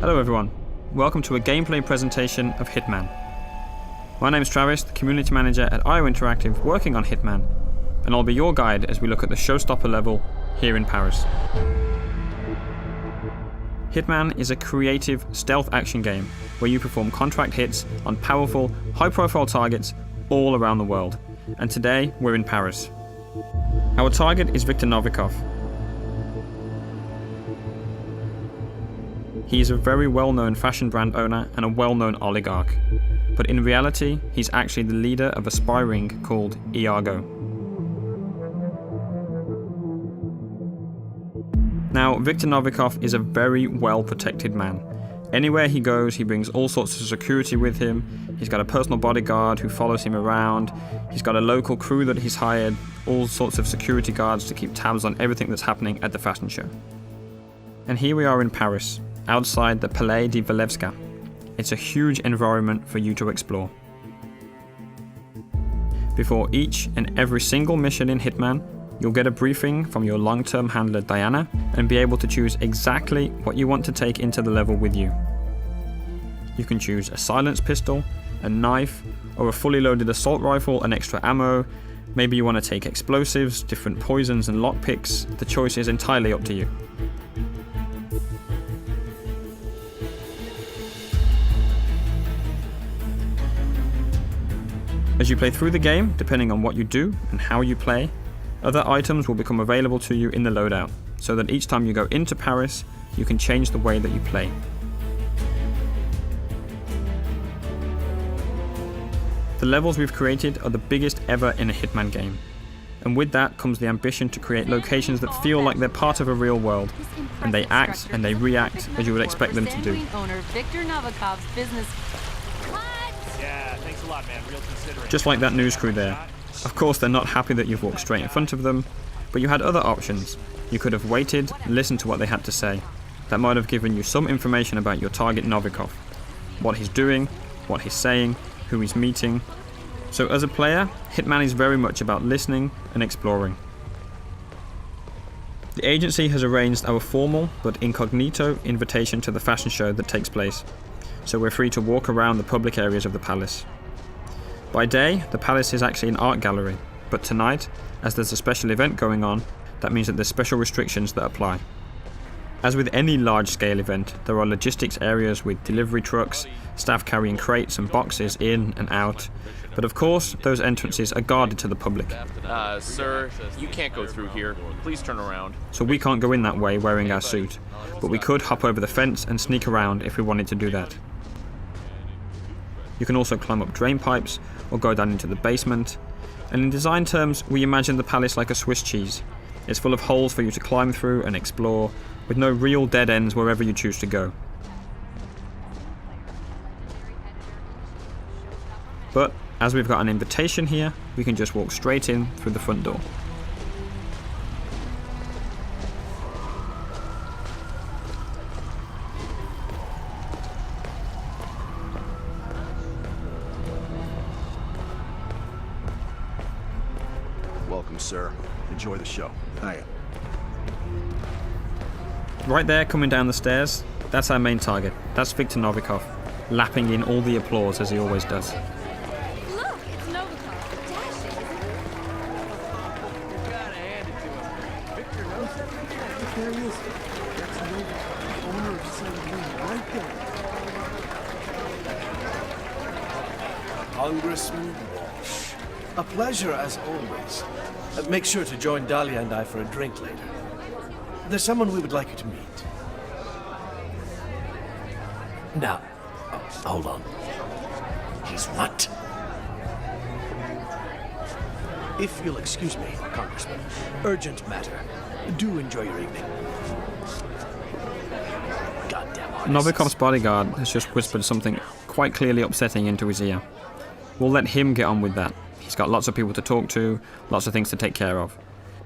Hello everyone, welcome to a gameplay presentation of Hitman. My name is Travis, the community manager at IO Interactive working on Hitman, and I'll be your guide as we look at the Showstopper level here in Paris. Hitman is a creative stealth action game where you perform contract hits on powerful, high-profile targets all around the world, and today we're in Paris. Our target is Viktor Novikov. He is a very well-known fashion brand owner and a well-known oligarch, but in reality, he's actually the leader of a spy ring called Iago. Now, Viktor Novikov is a very well-protected man. Anywhere he goes, he brings all sorts of security with him. He's got a personal bodyguard who follows him around. He's got a local crew that he's hired, all sorts of security guards to keep tabs on everything that's happening at the fashion show. And here we are in Paris, outside the Palais de Walewska. It's a huge environment for you to explore. Before each and every single mission in Hitman, you'll get a briefing from your long-term handler Diana and be able to choose exactly what you want to take into the level with you. You can choose a silenced pistol, a knife, or a fully loaded assault rifle and extra ammo. Maybe you want to take explosives, different poisons and lockpicks. The choice is entirely up to you. As you play through the game, depending on what you do and how you play, other items will become available to you in the loadout, so that each time you go into Paris, you can change the way that you play. The levels we've created are the biggest ever in a Hitman game, and with that comes the ambition to create locations that feel like they're part of a real world, and they act and they react as you would expect them to do. Just like that news crew there. Of course they're not happy that you've walked straight in front of them, but you had other options. You could have waited, listened to what they had to say. That might have given you some information about your target Novikov. What he's doing, what he's saying, who he's meeting. So as a player, Hitman is very much about listening and exploring. The agency has arranged our formal but incognito invitation to the fashion show that takes place, so we're free to walk around the public areas of the palace. By day, the palace is actually an art gallery, but tonight, as there's a special event going on, that means that there's special restrictions that apply. As with any large-scale event, there are logistics areas with delivery trucks, staff carrying crates and boxes in and out, but of course, those entrances are guarded to the public. Sir, you can't go through here. Please turn around. So we can't go in that way wearing our suit, but we could hop over the fence and sneak around if we wanted to do that. You can also climb up drain pipes or go down into the basement, and in design terms, we imagine the palace like a Swiss cheese. It's full of holes for you to climb through and explore, with no real dead ends wherever you choose to go. But as we've got an invitation here, we can just walk straight in through the front door. Welcome, sir. Enjoy the show. Hiya. Right there, coming down the stairs, that's our main target. That's Viktor Novikov, lapping in all the applause as he always does. Look, it's Novikov. Dashing. You gotta hand it to him. Victor knows it. There he is. That's Novikov, owner of St. right there. Congressman Walsh. A pleasure as always. Make sure to join Dahlia and I for a drink later. There's someone we would like you to meet. Now, hold on. He's what? If you'll excuse me, Congressman. Urgent matter. Do enjoy your evening. Goddamn artists. Novikov's bodyguard has just whispered something quite clearly upsetting into his ear. We'll let him get on with that. He's got lots of people to talk to, lots of things to take care of.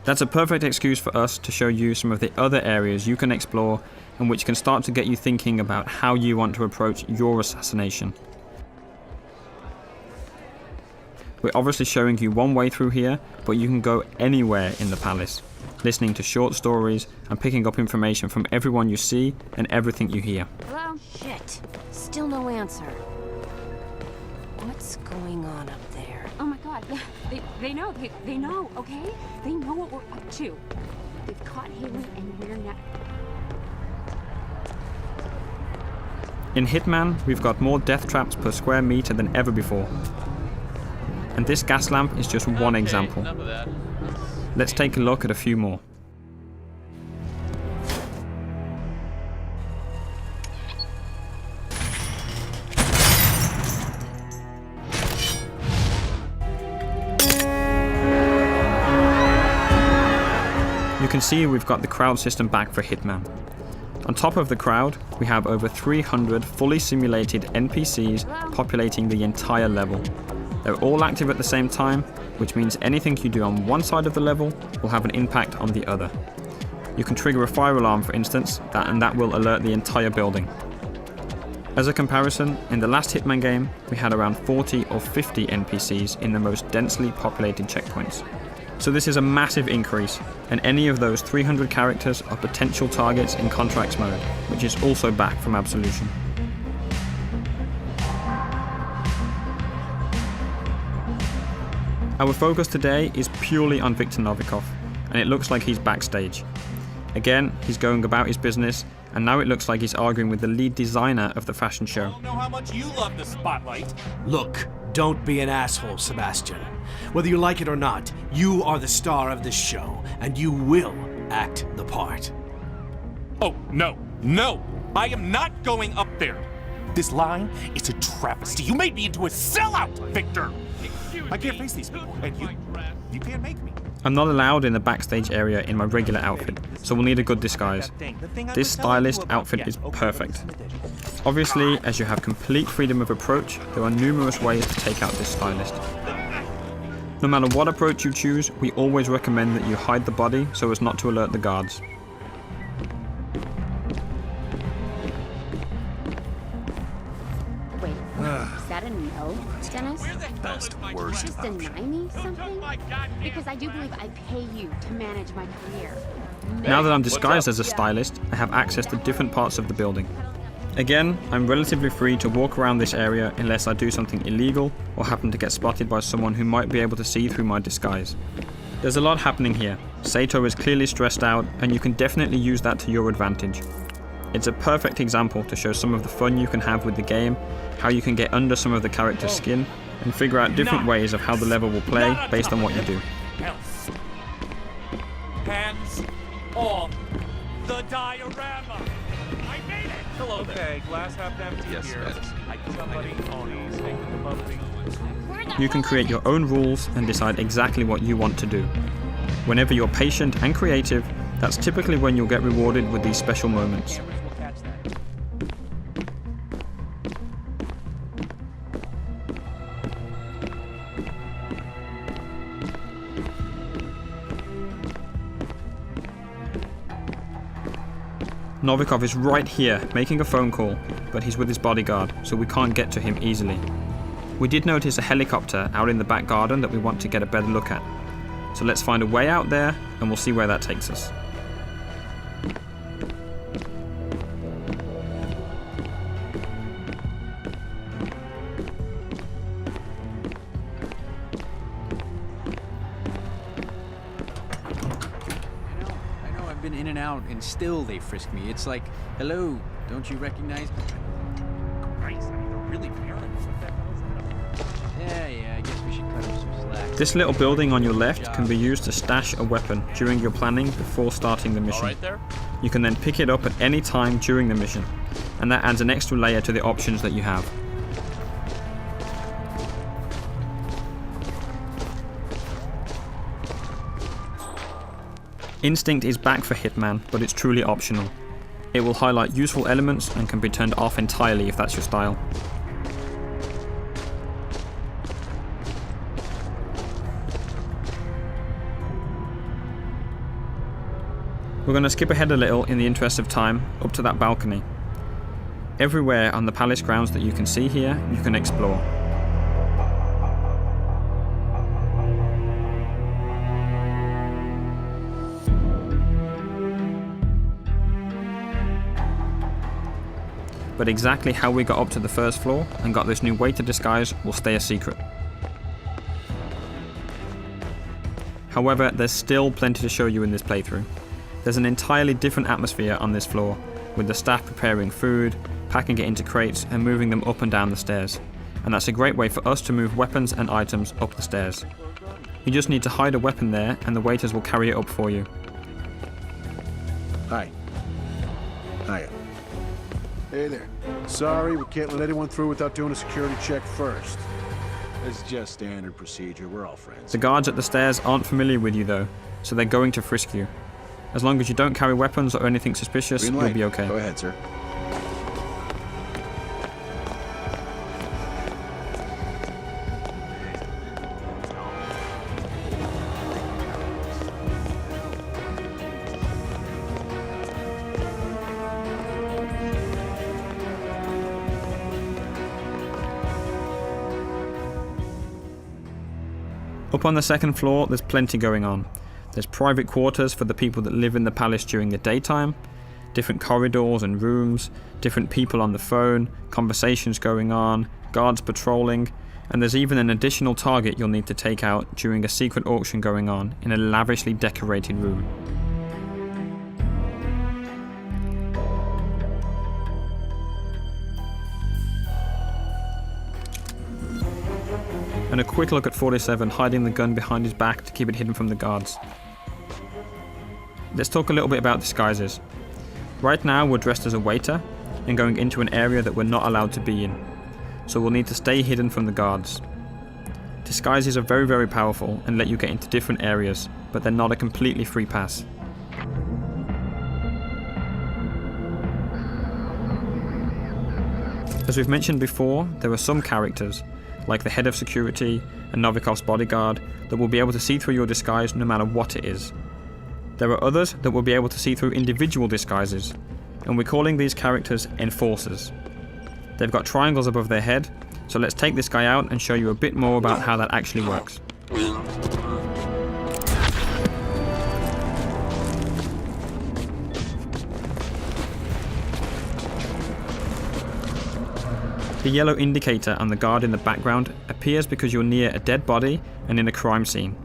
That's a perfect excuse for us to show you some of the other areas you can explore and which can start to get you thinking about how you want to approach your assassination. We're obviously showing you one way through here, but you can go anywhere in the palace. listening to short stories and picking up information from everyone you see and everything you hear. Hello? Shit. Still no answer. What's going on up there? Oh my god, they know, they know, okay? They know what we're up to. They've caught Haley and we're not. In Hitman, we've got more death traps per square meter than ever before. And this gas lamp is just one example. Enough of that. Let's take a look at a few more. You can see we've got the crowd system back for Hitman. On top of the crowd, we have over 300 fully simulated NPCs populating the entire level. They're all active at the same time, which means anything you do on one side of the level will have an impact on the other. You can trigger a fire alarm, for instance, and that will alert the entire building. As a comparison, in the last Hitman game, we had around 40 or 50 NPCs in the most densely populated checkpoints. So this is a massive increase, and any of those 300 characters are potential targets in Contracts mode, which is also back from Absolution. Our focus today is purely on Viktor Novikov, and it looks like he's backstage. Again, he's going about his business, and now it looks like he's arguing with the lead designer of the fashion show. I don't know how much you love the spotlight. Look, don't be an asshole, Sebastian. Whether you like it or not, you are the star of this show, and you will act the part. Oh, no, no! I am not going up there! This line is a travesty. You made me into a sellout, Victor! I can't face these people, and you can't make me. I'm not allowed in the backstage area in my regular outfit, so we'll need a good disguise. This stylist outfit is perfect. Obviously, as you have complete freedom of approach, there are numerous ways to take out this stylist. No matter what approach you choose, we always recommend that you hide the body so as not to alert the guards. Wait, is that a no, Dennis? Best, worst. Just deny me something? Because I do believe I pay you to manage my career. Now that I'm disguised as a stylist, I have access to different parts of the building. Again, I'm relatively free to walk around this area unless I do something illegal or happen to get spotted by someone who might be able to see through my disguise. There's a lot happening here. Sato is clearly stressed out, and you can definitely use that to your advantage. It's a perfect example to show some of the fun you can have with the game, how you can get under some of the character's skin, and figure out different ways of how the level will play based on what you do. Hands off the diorama! I made it! Hello there. Okay, glass half empty Yes, here. yes. Somebody owns taking the bubbly. You can create your own rules and decide exactly what you want to do. Whenever you're patient and creative, that's typically when you'll get rewarded with these special moments. Cameras will catch that. Novikov is right here, making a phone call, but he's with his bodyguard, so we can't get to him easily. We did notice a helicopter out in the back garden that we want to get a better look at. So let's find a way out there, and we'll see where that takes us. I know I've been in and out, and still they frisk me. It's like, hello, don't you recognize me? Christ, I mean, they're really paranoid. What the hell is that? Yeah, I guess we should cut him some slack. This little building on your left can be used to stash a weapon during your planning before starting the All mission. right there? You can then pick it up at any time during the mission, and that adds an extra layer to the options that you have. Instinct is back for Hitman, but it's truly optional. It will highlight useful elements and can be turned off entirely if that's your style. We're going to skip ahead a little in the interest of time, up to that balcony. Everywhere on the palace grounds that you can see here, you can explore. but exactly how we got up to the first floor and got this new waiter disguise will stay a secret. However, there's still plenty to show you in this playthrough. There's an entirely different atmosphere on this floor, with the staff preparing food, packing it into crates and moving them up and down the stairs. And that's a great way for us to move weapons and items up the stairs. You just need to hide a weapon there and the waiters will carry it up for you. Hi. Hiya. Hey there. Sorry, we can't let anyone through without doing a security check first. It's just standard procedure. We're all friends. The guards at the stairs aren't familiar with you though, so they're going to frisk you. As long as you don't carry weapons or anything suspicious, Green light. you'll be okay. Go ahead, sir. Up on the second floor, there's plenty going on. There's private quarters for the people that live in the palace during the daytime, different corridors and rooms, different people on the phone, conversations going on, guards patrolling, and there's even an additional target you'll need to take out during a secret auction going on in a lavishly decorated room. And a quick look at 47 hiding the gun behind his back to keep it hidden from the guards. Let's talk a little bit about disguises. Right now we're dressed as a waiter and going into an area that we're not allowed to be in, so we'll need to stay hidden from the guards. Disguises are very, very powerful and let you get into different areas, but they're not a completely free pass. As we've mentioned before, there are some characters, like the head of security and Novikov's bodyguard, that will be able to see through your disguise no matter what it is. There are others that will be able to see through individual disguises, and we're calling these characters enforcers. They've got triangles above their head, so let's take this guy out and show you a bit more about how that actually works. The yellow indicator on the guard in the background appears because you're near a dead body and in a crime scene.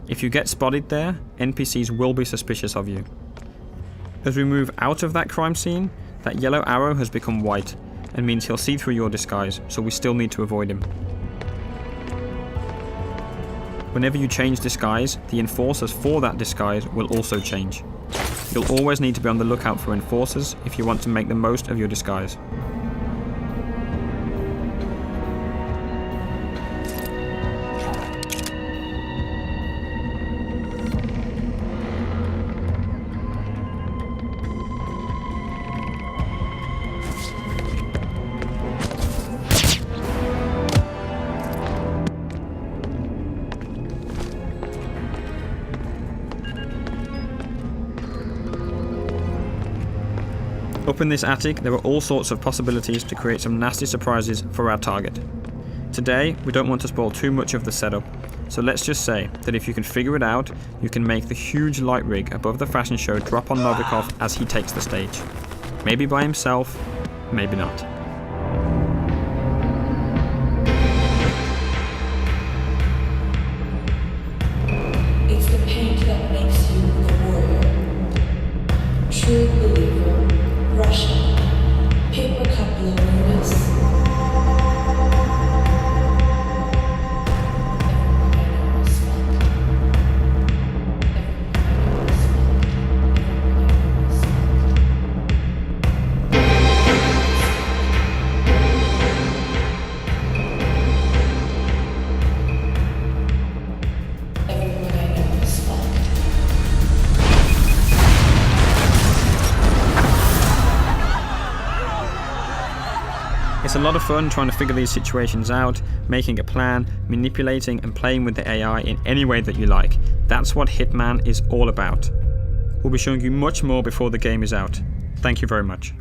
If you get spotted there, NPCs will be suspicious of you. As we move out of that crime scene, that yellow arrow has become white and means he'll see through your disguise, so we still need to avoid him. Whenever you change disguise, the enforcers for that disguise will also change. You'll always need to be on the lookout for enforcers if you want to make the most of your disguise. Up in this attic, there are all sorts of possibilities to create some nasty surprises for our target. Today, we don't want to spoil too much of the setup, so let's just say that if you can figure it out, you can make the huge light rig above the fashion show drop on Novikov as he takes the stage. Maybe by himself, maybe not. It's the paint that makes you the warrior. True believer. Russia. Paper cup loneliness. It's a lot of fun trying to figure these situations out, making a plan, manipulating and playing with the AI in any way that you like. That's what Hitman is all about. We'll be showing you much more before the game is out. Thank you very much.